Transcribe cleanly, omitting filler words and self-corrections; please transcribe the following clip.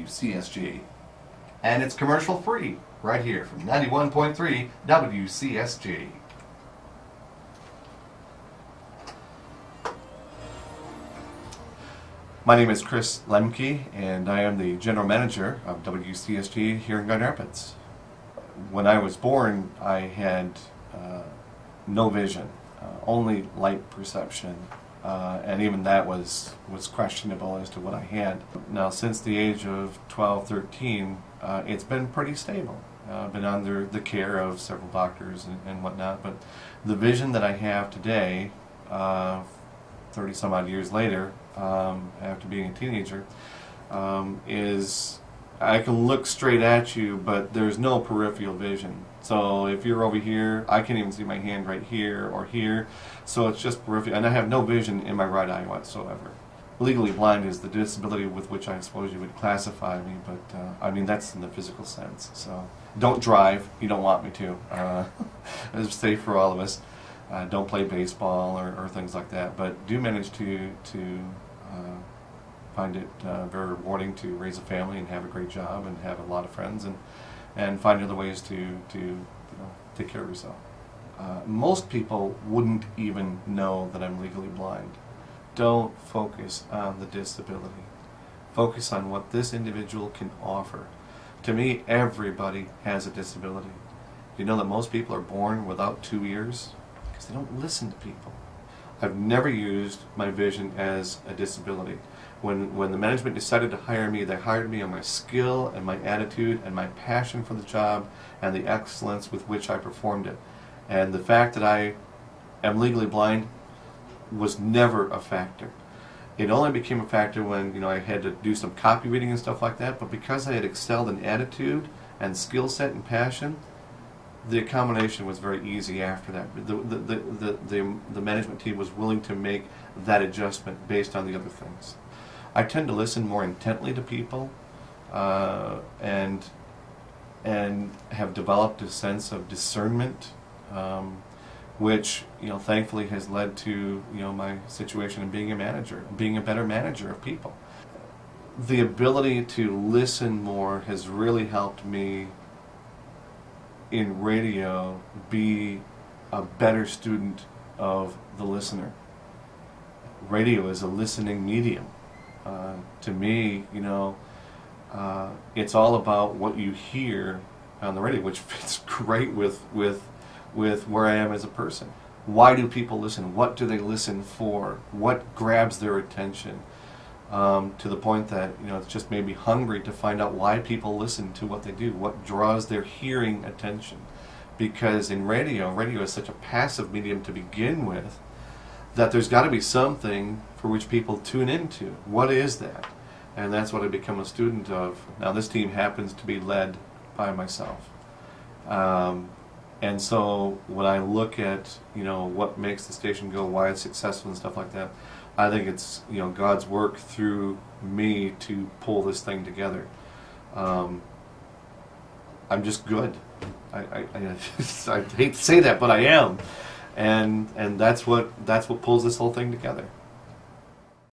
WCSG. And it's commercial free right here from 91.3 WCSG. My name is Chris Lemke, and I am the General Manager of WCSG here in Grand Rapids. When I was born, I had no vision, only light perception, and even that was questionable as to what I had. Now, since the age of 12, 13, it's been pretty stable. I've been under the care of several doctors and whatnot, but the vision that I have today, 30 some odd years later, after being a teenager, is I can look straight at you, but there's no peripheral vision. So if you're over here, I can't even see my hand right here or here, so it's just peripheral, and I have no vision in my right eye whatsoever. Legally blind is the disability with which I suppose you would classify me, but I mean, that's in the physical sense. So don't drive, you don't want me to. It's safe for all of us. Don't play baseball or things like that, but do manage to find it very rewarding to raise a family and have a great job and have a lot of friends and find other ways to take care of yourself. Most people wouldn't even know that I'm legally blind. Don't focus on the disability. Focus on what this individual can offer. To me, everybody has a disability. You know that most people are born without 2 ears? Because they don't listen to people. I've never used my vision as a disability. When the management decided to hire me, they hired me on my skill and my attitude and my passion for the job and the excellence with which I performed it. And the fact that I am legally blind was never a factor. It only became a factor when I had to do some copy reading and stuff like that, but because I had excelled in attitude and skill set and passion, the accommodation was very easy after that. The management team was willing to make that adjustment based on the other things. I tend to listen more intently to people and have developed a sense of discernment, which thankfully has led to my situation in being a manager, being a better manager of people. The ability to listen more has really helped me in radio be a better student of the listener. Radio is a listening medium. To me, it's all about what you hear on the radio, which fits great with where I am as a person. Why do people listen? What do they listen for? What grabs their attention? To the point that it's just made me hungry to find out why people listen to what they do. What draws their hearing attention? Because in radio is such a passive medium to begin with, that there's got to be something for which people tune into. What is that? And that's what I become a student of. Now, this team happens to be led by myself. And so when I look at what makes the station go, why it's successful and stuff like that, I think it's God's work through me to pull this thing together. I'm just good. I hate to say that, but I am, and that's what pulls this whole thing together.